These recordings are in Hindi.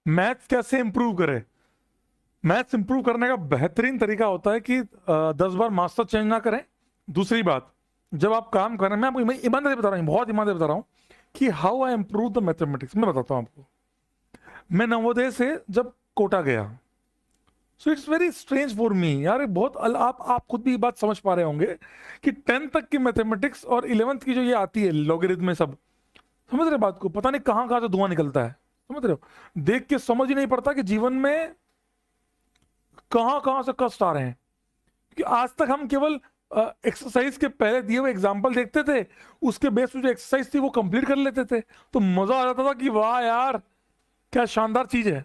मैथ्स कैसे इंप्रूव करे? मैथ्स इंप्रूव करने का बेहतरीन तरीका होता है कि 10 बार मास्टर चेंज ना करें। दूसरी बात, जब आप काम कर रहे हैं, मैं आपको ईमानदारी बता रहा हूँ, बहुत ईमानदारी बता रहा हूँ कि how I improve the mathematics. मैं बताता हूँ आपको। मैं नवोदय से जब कोटा गया, so it's very strange for me यार, ये बहुत आप खुद भी ये बात समझ पा रहे होंगे कि 10th तक की मैथमेटिक्स और 11th की जो ये आती है लॉगरिथम में सब, समझ रहे बात को? पता नहीं कहाँ कहाँ से धुआं निकलता है, समझ रहे हो? देख के समझ ही नहीं पड़ता कि जीवन में कहाँ कहाँ से कष्ट आ रहे हैं। क्योंकि आज तक हम केवल एक्सरसाइज के पहले दिए हुए एग्जाम्पल देखते थे, उसके बेस पे जो एक्सरसाइज थी वो कंप्लीट कर लेते थे, तो मजा आ जाता था कि वाह यार क्या शानदार चीज है।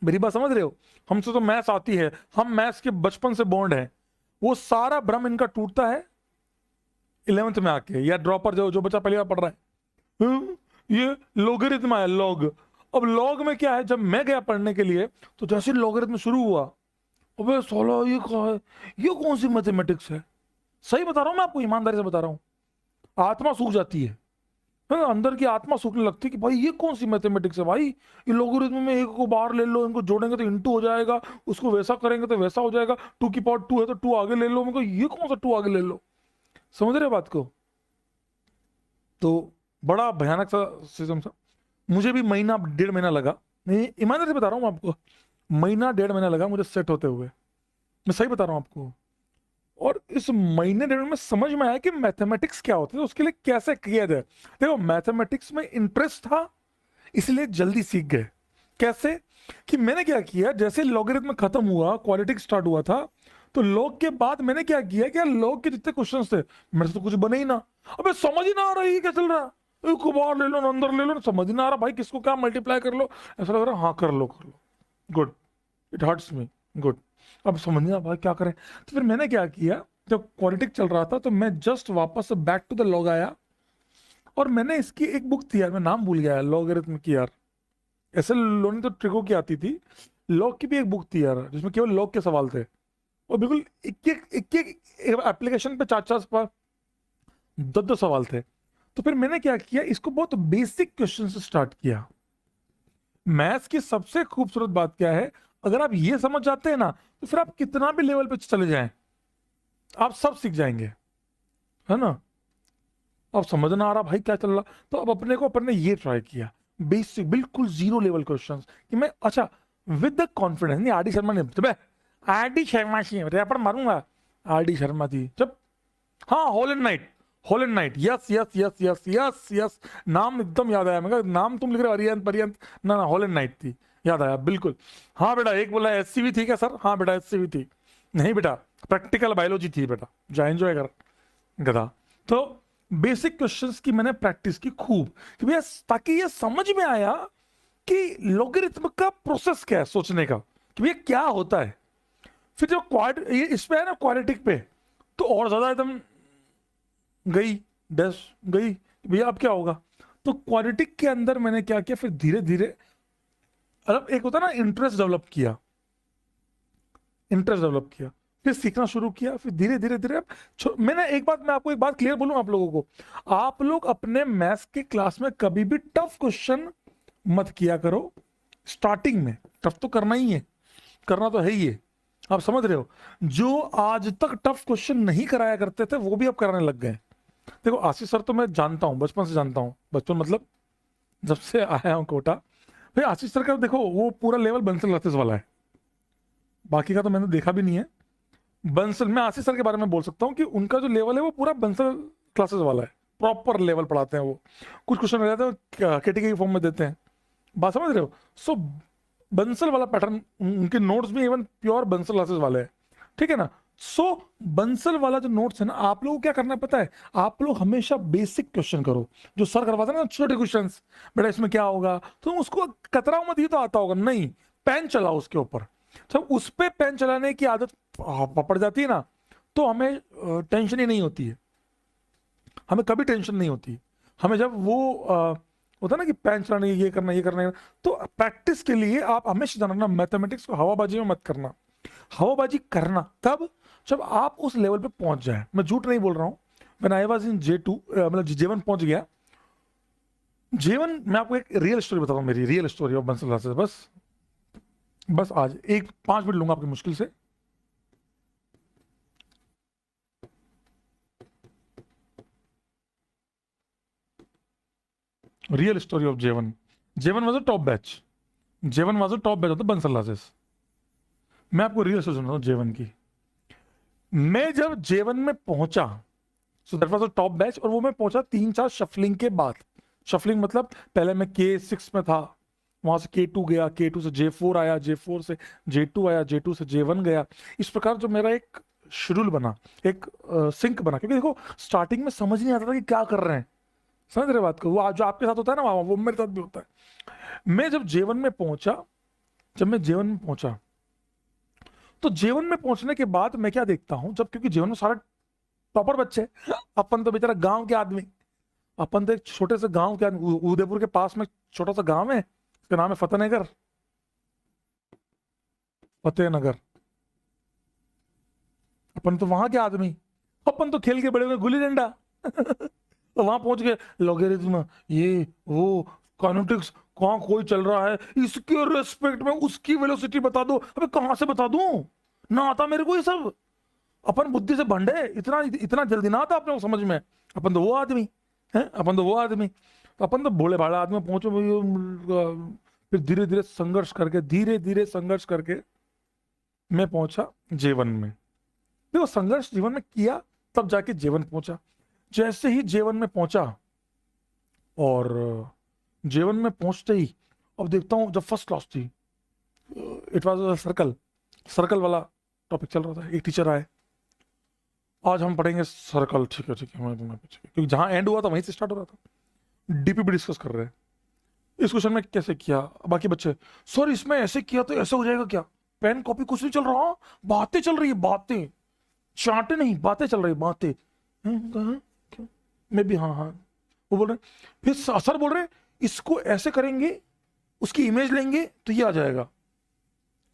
मेरी बात समझ रहे हो? हमसे तो मैथ्स आती है, हम मैथ्स के बचपन से बॉन्ड है, वो सारा भ्रम इनका टूटता है 11th में आके, या ड्रॉपर जो जो बच्चा पहली बार पढ़ रहा है। ये लॉगरिथम आया, लॉग। अब लॉग में क्या है, जब मैं गया पढ़ने के लिए तो जैसे लॉगरिथम शुरू हुआ, अबे साला ये कहा है, ये कौन सी मैथमेटिक्स है? सही बता रहा हूँ मैं आपको, ईमानदारी से बता रहा हूँ। आत्मा सूख जाती है ना, अंदर की आत्मा सूखने लगती है कि भाई ये कौन सी मैथमेटिक्स है भाई। ये लोगरिथम में एक को बाहर ले लो, इनको जोड़ेंगे तो इनटू हो जाएगा, उसको वैसा करेंगे तो वैसा हो जाएगा, 2 की पावर 2 है तो 2 आगे ले लो, मेरे को ये कौन सा 2 आगे ले लो। समझ रहे हो बात को? तो बड़ा भयानक सा सिस्टम था। मुझे भी महीना 1.5 महीना लगा, मैं ईमानदारी से बता रहा हूँ आपको, महीना 1.5 महीना लगा मुझे सेट होते हुए। मैं सही बता रहा हूँ आपको। और इस महीने 1.5 में समझ में आया कि मैथमेटिक्स क्या होती है, उसके लिए कैसे किया जाए। देखो, मैथमेटिक्स में इंटरेस्ट था इसलिए जल्दी सीख गए। कैसे? कि मैंने क्या किया, जैसे लॉगरिथम खत्म हुआ, क्वाड्रेटिक स्टार्ट हुआ था, तो लॉग के बाद मैंने क्या किया कि लॉग के जितने क्वेश्चंस थे मेरे से तो कुछ बने ही ना। अबे समझ ही ना आ रहा है ये क्या चल रहा है, एक को बाहर ले लो ना अंदर ले लो ना, समझ ही ना आ रहा भाई किसको क्या मल्टीप्लाई कर लो। ऐसा लग रहा हाँ कर लो कर लो, good, it hurts me, good. अब समझ नहीं आ भाई क्या करें। तो फिर मैंने क्या किया, जब क्वाड्रेटिक चल रहा था तो मैं जस्ट वापस से बैक टू द लॉग आया, और मैंने इसकी एक बुक थी यार, मैं नाम भूल गया लॉगरिथम की यार, ऐसे लोनी तो ट्रिको की आती थी, लॉग की भी एक बुक थी यार जिसमें केवल लॉग के सवाल थे, और बिल्कुल एक एप्लीकेशन पे 4-4 10-10 सवाल थे। तो फिर मैंने क्या किया, इसको बहुत बेसिक क्वेश्चन से स्टार्ट किया। मैथ्स की सबसे खूबसूरत बात क्या है, अगर आप ये समझ जाते हैं ना, तो फिर आप कितना भी लेवल पे चले जाएं आप सब सीख जाएंगे, है ना? अब समझ ना आ रहा भाई क्या चल रहा, तो अब अपने ये ट्राई किया, बेसिक बिल्कुल जीरो लेवल क्वेश्चंस, कि मैं अच्छा विद द कॉन्फिडेंस, नहीं आर डी शर्मा नहीं, जब आर डी शर्मा से रैपर मारूंगा, आर डी शर्मा थी जब, हाँ Hall and Knight, Hall and Knight, yes yes yes yes yes yes, नाम एकदम याद आया, मगर नाम तुम लिख रहे हो अरियंत परियंत, ना ना होल एंड नाइट थी, याद आया बिल्कुल। हाँ बेटा, एक बोला एससीवी थी क्या सर? हाँ बेटा एससीवी थी। नहीं बेटा, प्रैक्टिकल बायोलॉजी थी बेटा, जा एंजॉय कर गधा। तो बेसिक क्वेश्चंस की मैंने प्रैक्टिस की खूब, कि भैया ताकि ये समझ में आया कि लॉगरिथम का प्रोसेस क्या है सोचने का, कि भैया क्या होता है। फिर जब क्वाड ये इस पे है ना क्वाड्रेटिक पे, तो और ज्यादा एकदम गई डैश गई, भैया अब क्या होगा। तो क्वाड्रेटिक के अंदर मैंने क्या किया, फिर धीरे धीरे मतलब एक होता है ना इंटरेस्ट डेवलप किया, इंटरेस्ट डेवलप किया, फिर सीखना शुरू किया, फिर धीरे धीरे धीरे मैंने एक बात, मैं आपको एक बात क्लियर बोलूं आप लोगों को, आप लोग अपने मैथ्स के क्लास में कभी भी टफ क्वेश्चन मत किया करो स्टार्टिंग में। टफ तो करना ही है, करना तो है ही है, आप समझ रहे हो? जो आज तक टफ क्वेश्चन नहीं कराया करते थे वो भी अब कराने लग गए। देखो आशीष सर तो मैं जानता हूं, बचपन से जानता हूं, बचपन मतलब जब से आया हूं कोटा, भाई आशीष सर का देखो वो पूरा लेवल बंसल क्लासेस वाला है, बाकी का तो मैंने देखा भी नहीं है। बंसल, मैं आशीष सर के बारे में बोल सकता हूँ कि उनका जो लेवल है वो पूरा बंसल क्लासेस वाला है, प्रॉपर लेवल पढ़ाते हैं वो। कुछ क्वेश्चन रह जाते हैं कैटेगरी फॉर्म में देते हैं, बात समझ रहे हो? सो बंसल वाला पैटर्न, उनके नोट्स भी इवन प्योर बंसल क्लासेस वाले हैं, ठीक है ना? सो बंसल वाला जो नोट्स है ना, आप लोगों को क्या करना है पता है, आप लोग हमेशा बेसिक क्वेश्चन करो, जो सर करवाते हैं ना छोटे क्वेश्चन, बेटा इसमें क्या होगा, तो उसको कतराओ मत, ये तो आता होगा नहीं, पेन चलाओ उसके ऊपर। जब उस पे पेन चलाने की आदत पड़ जाती है ना, तो हमें टेंशन ही नहीं होती है, हमें कभी टेंशन नहीं होती। हमें जब वो होता है ना कि पेन चलाने ये करना है, तो प्रैक्टिस के लिए आप हमेशा जानना मैथमेटिक्स को हवाबाजी में मत करना। हवाबाजी करना तब जब आप उस लेवल पे पहुंच जाए, मैं झूठ नहीं बोल रहा हूं। When I was in J2 मतलब J1 पहुंच गया, जीवन, मैं आपको एक रियल स्टोरी बताता हूँ, मेरी रियल स्टोरी ऑफ बंसल से। बस बस आज एक 5 मिनट लूंगा आपकी मुश्किल से। Real story of Jeevan. Jeevan was a top batch. Jeevan was a top batch of the Bansal classes. मैं आपको रियल स्टोरी सुनाता हूँ जेवन की। मैं जब जेवन में पहुंचा, so that was a top batch, और वो मैं पहुंचा 3-4 शफलिंग के बाद। शफलिंग मतलब पहले मैं K6 में था, वहां से K2 गया, K2 से J4 आया, J4 से J2 आया, J2 से J1 गया। इस प्रकार जो मेरा एक शेड्यूल बना, एक सिंक बना, क्योंकि देखो स्टार्टिंग में समझ नहीं आता था कि क्या कर रहे हैं। समझ रहे बात को? वो जो आपके साथ होता है ना, वो मेरे साथ भी होता है। मैं जब J1 में पहुंचा, जब मैं J1 में पहुंचा, तो J1 में पहुंचने के बाद मैं क्या देखता हूं, जब क्योंकि J1 में सारे टॉपर बच्चे हैं, अपन तो बेचारा गांव के आदमी, अपन तो एक छोटे से गांव के आदमी, उदयपुर के पास में छोटा सा गांव है, उसका नाम है फतेहनगर। फतेहनगर। अपन तो वहां के आदमी, अपन तो खेल के बड़े हुए गुल्ली डंडा। तो वहां पहुंच गए, लॉगरिथम, ये वो, काइनेटिक्स, कहाँ कोई चल रहा है, इसके रेस्पेक्ट में उसकी वेलोसिटी बता दो। अबे कहां से बता दूं, ना आता मेरे को ये सब। अपन बुद्धि से भंडे, इतना इतना जल्दी ना आता अपने को समझ में। अपन तो वो आदमी है, अपन तो वो आदमी, तो अपन तो भोले भाले आदमी पहुंचे। फिर धीरे धीरे संघर्ष करके, धीरे धीरे संघर्ष करके मैं पहुंचा J1 में। देखो संघर्ष जीवन में किया, तब जाके J1 पहुंचा। जैसे ही J1 में पहुंचा, और J1 में पहुंचते ही अब देखता हूं, जब फर्स्ट क्लास थी, इट वाज सर्कल, सर्कल वाला टॉपिक चल रहा था। एक टीचर आए, आज हम पढ़ेंगे सर्कल। ठीक है ठीक है, क्योंकि जहां एंड हुआ था वहीं से स्टार्ट हो रहा था। डीपीपी डिस्कस कर रहे हैं, इस क्वेश्चन में कैसे किया। बाकी बच्चे, सर इसमें ऐसे किया तो ऐसे हो जाएगा क्या? पेन कॉपी कुछ नहीं चल रहा, बातें चल रही है, बातें, चांटे नहीं, बातें चल रही, बातें। कहाँ? क्यों? मैं भी हाँ हाँ। वो बोल रहे, फिर सर बोल रहे इसको ऐसे करेंगे, उसकी इमेज लेंगे तो ये आ जाएगा।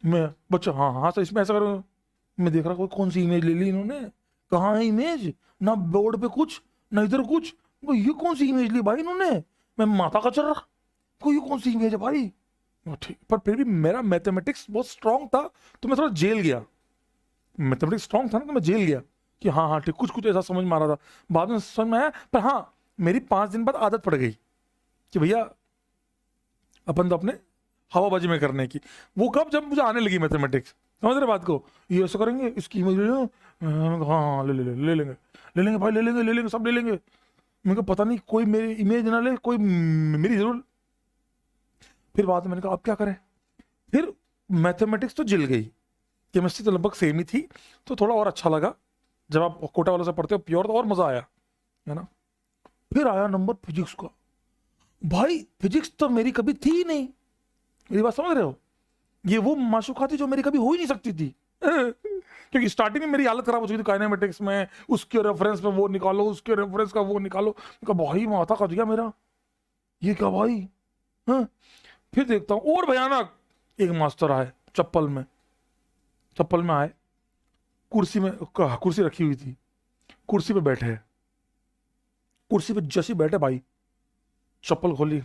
मैं, बच्चा हाँ हाँ सर, इसमें ऐसा करो। मैं देख रहा कोई कौन सी इमेज ले ली इन्होंने, कहाँ है इमेज, ना बोर्ड पे कुछ, ना इधर कुछ। ये कौन सी इमेज ली भाई इन्होंने? मैं माथा का चल रहा, कोई ये कौन सी इमेज है भाई। ठीक, पर फिर भी मेरा मैथमेटिक्स बहुत स्ट्रांग था, तो मैं थोड़ा जेल गया। मैथमेटिक्स स्ट्रांग था ना, तो मैं जेल गया कि हाँ हाँ ठीक, कुछ कुछ ऐसा समझ में आ रहा था। बाद में समझ में आया, पर हाँ मेरी 5 दिन बाद आदत पड़ गई कि भैया अपन तो अपने हवाबाजी में करने की। वो कब, जब मुझे आने लगी मैथमेटिक्स। समझ रहे बात को? ये ऐसा करेंगे, इसकी इमेज ले लो, हाँ हाँ ले लेंगे, ले लेंगे भाई, ले लेंगे, ले लेंगे, सब ले लेंगे। मेरे को पता नहीं कोई मेरी इमेज ना ले, कोई मेरी जरूर। फिर बाद में मैंने कहा अब क्या करें। फिर मैथमेटिक्स तो जिल गई, केमिस्ट्री तो लगभग सेम ही थी, तो थोड़ा और अच्छा लगा। जब आप कोटा वालों से पढ़ते हो प्योर, तो और मजा आया, है ना। फिर आया नंबर फिजिक्स का। भाई फिजिक्स तो मेरी कभी थी ही नहीं, मेरी बात समझ रहे हो? ये वो माशूका थी जो मेरी कभी हो ही नहीं सकती थी। क्योंकि स्टार्टिंग में मेरी हालत खराब हो चुकी थी काइनेमेटिक्स में, उसके रेफरेंस में वो निकालो, उसके रेफरेंस का वो निकालो। भाई माथा कट गया मेरा, ये क्या भाई। हाँ। फिर देखता हूँ और भयानक, एक मास्टर आए चप्पल में, चप्पल में आए, कुर्सी में, कुर्सी रखी हुई थी, कुर्सी पे बैठे, कुर्सी पे जैसे बैठे भाई, चप्पल खोली,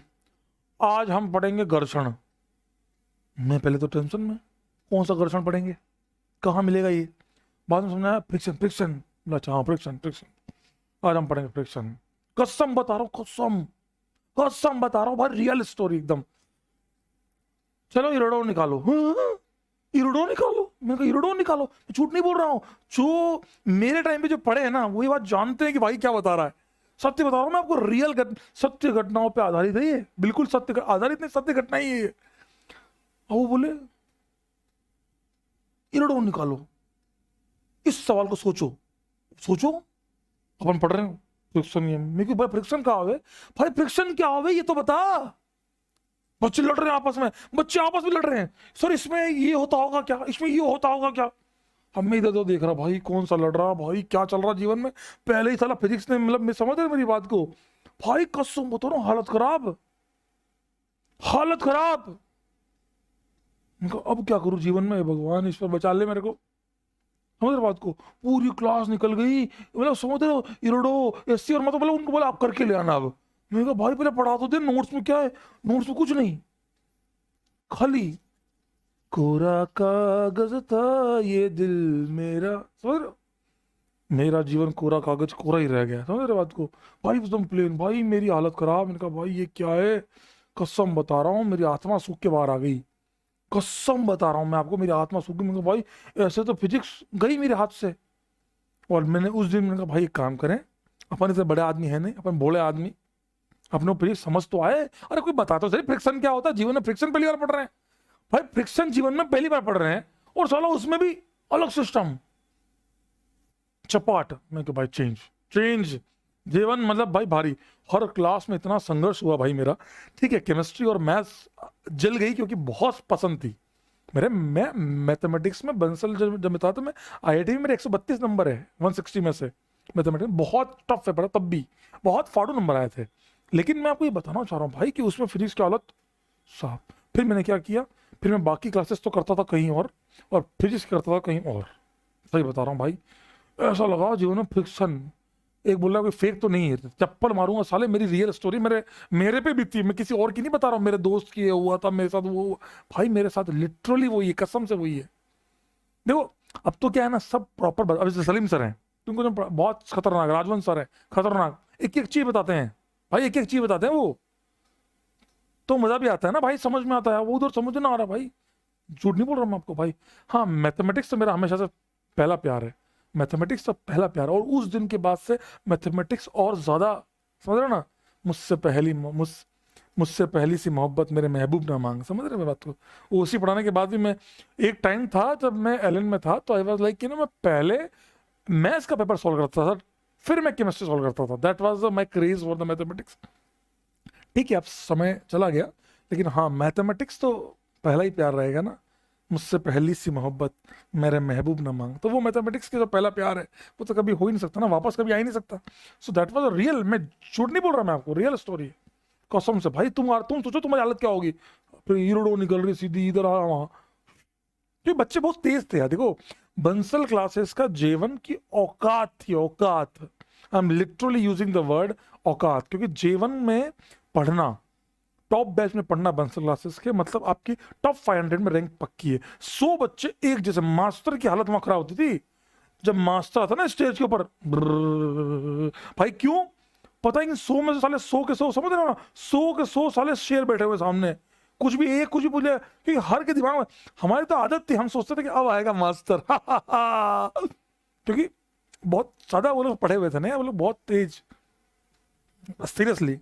आज हम पढ़ेंगे घर्षण। मैं पहले तो टेंशन में, कौन सा घर्षण पढ़ेंगे, कहाँ मिलेगा ये। बाद में समझ आया फ्रिक्शन, फ्रिक्शन। अच्छा हाँ फ्रिक्शन, फ्रिक्शन, आज हम पढ़ेंगे फ्रिक्शन। कसम बता रहा हूँ, कसम, कसम बता रहा हूँ भाई, रियल स्टोरी एकदम। चलो इरोडो निकालो, इरोडो निकालो। मैं कहा इरोडो निकालो, झूठ नहीं बोल रहा हूँ। जो मेरे टाइम पे जो पढ़े हैं ना, वही बात जानते हैं कि भाई क्या बता रहा है। सत्य बता रहा हूँ मैं आपको, रियल सत्य घटनाओं पे आधारित है ये, बिल्कुल सत्य आधारित नहीं, सत्य घटना ही है ये। और वो बोले इरोडो निकालो, इस सवाल को सोचो, सोचो। अपन पढ़ रहे हैं फ्रिक्शन, ये मैं भाई फ्रिक्शन क्या होवे, भाई फ्रिक्शन क्या होवे ये तो बता। बच्चे लड़ रहे हैं आपस में, बच्चे आपस में लड़ रहे हैं, सर इसमें ये होता होगा क्या, इसमें ये होता होगा क्या। हम मैं इधर तो देख रहा भाई कौन सा लड़ रहा, भाई क्या चल रहा जीवन में। पहले ही साला फिजिक्स ने, मतलब मैं समझ रहे मेरी बात को, भाई कसम बता रहा हूं, हालत खराब, हालत खराब। अब क्या करूं जीवन में, भगवान ईश्वर बचा ले मेरे को। समझ रहे बात को? पूरी क्लास निकल गई, मतलब समझ रहे हो, इरोडो एससी और मतलब बोला, उनको बोला आप करके ले आना अब। मैंने कहा भाई पहले पढ़ा तो दे, नोट्स में क्या है? नोट्स में कुछ नहीं, खाली कोरा कागज था ये दिल मेरा। समझ रहे हो? मेरा जीवन कोरा कागज कोरा ही रह गया, समझ रहे बात को? भाई एकदम प्लेन, भाई मेरी हालत खराब। मैंने कहा भाई ये क्या है? कसम बता रहा हूँ मेरी आत्मा सूख के बाहर आ गई, कसम बता रहा हूँ मैं आपको, मेरी आत्मा सूख गई। मैंने कहा भाई ऐसे तो फिजिक्स गई मेरे हाथ से। और मैंने उस दिन मैंने कहा भाई एक काम करें, अपन इतने बड़े आदमी है नहीं, अपन भोले आदमी, अपने ऊपर फिजिक्स समझ तो आए, अरे कोई बता तो सही फ्रिक्शन क्या होता है जीवन में। फ्रिक्शन पहली बार पढ़ रहे हैं भाई, फ्रिक्शन जीवन में पहली बार पढ़ रहे हैं, और साला उसमें भी अलग सिस्टम, चपाट। मैं तो भाई चेंज चेंज जीवन मतलब भाई भारी। हर क्लास में इतना संघर्ष हुआ भाई मेरा। ठीक है केमिस्ट्री और मैथ्स जल गई क्योंकि बहुत पसंद थी मेरे। मैं मैथमेटिक्स में बंसल जब मैं था तो मैं आईआईटी में मेरे 132 नंबर है 160 में से। मैथमेटिक्स बहुत टफ है पढ़ा, तब भी बहुत फाड़ू नंबर आए थे। लेकिन मैं आपको ये बताना चाह रहा हूँ भाई कि उसमें फिजिक्स की हालत साफ। फिर मैंने क्या किया, फिर मैं बाकी क्लासेस तो करता था कहीं और फिजिक्स करता था कहीं और। सही बता रहा हूँ भाई, ऐसा लगा जीवन में फ्रिक्शन। एक बोल रहा कोई फेक तो नहीं है, चप्पल मारूंगा साले, मेरी रियल स्टोरी मेरे मेरे पे बीती है, मैं किसी और की नहीं बता रहा हूँ। मेरे दोस्त की ये हुआ था मेरे साथ, वो भाई मेरे साथ लिटरली वही है, कसम से वही है। देखो अब तो क्या है ना, सब प्रॉपर। अब जैसे सलीम सर हैं, तुमको जो बहुत खतरनाक, राजवंश सर है खतरनाक, एक एक चीज बताते हैं भाई, एक एक चीज बताते हैं वो, तो मजा भी आता है ना भाई, समझ में आता है। वो उधर समझ ना आ रहा भाई, झूठ नहीं बोल रहा मैं आपको भाई। हाँ मैथमेटिक्स तो मेरा हमेशा से पहला प्यार है, मैथमेटिक्स तो पहला प्यार है। और उस दिन के बाद से मैथमेटिक्स और ज्यादा, समझ रहे हो ना? मुझसे पहली मुझसे पहली सी मोहब्बत मेरे महबूब ना मांग, समझ रहे मेरी बात को? वो उसी पढ़ाने के बाद भी मैं, एक टाइम था जब मैं एलन में था तो आई वाज लाइक मैं पहले मैथ्स का पेपर सॉल्व करता था, फिर मैं केमिस्ट्री सॉल्व करता था। That was my craze for the mathematics. ठीक है अब समय चला गया, लेकिन हाँ मैथमेटिक्स तो पहला ही प्यार रहेगा ना। मुझसे पहली सी मोहब्बत मेरे महबूब ना मांग, तो वो मैथमेटिक्स का जो पहला प्यार है वो तो कभी हो ही नहीं सकता ना, वापस कभी आ ही नहीं सकता। सो दैट वाज रियल, मैं झूठ नहीं बोल रहा, मैं आपको रियल स्टोरी है कसम से भाई। तुम सोचो तुम्हारी हालत क्या होगी, फिर ईरोडो निकल रही सीधी इधर आ वहां। तो बच्चे बहुत तेज थे यार। देखो बंसल क्लासेस का जेवन की औकात थी, औकात। I am literally using the word औकात, क्योंकि जेवन में पढ़ना, टॉप बैच में पढ़ना बंसल क्लासेस के मतलब आपकी टॉप 500 में रैंक पक्की है। 100 बच्चे एक जैसे, मास्टर की हालत वहां खराब होती थी जब मास्टर आता ना स्टेज के ऊपर, भाई क्यों पता ही नहीं, 100 में से साले 100 के 100, समझ रहे हो ना, 100 के 100 साले शेर बैठे हुए सामने, कुछ भी एक कुछ भी बोले, क्योंकि हर के दिमाग में, हमारी तो आदत थी, हम सोचते थे कि अब आएगा मास्टर क्योंकि बहुत ज्यादा वो लोग पढ़े हुए थे ना, वो लोग बहुत तेज, सीरियसली।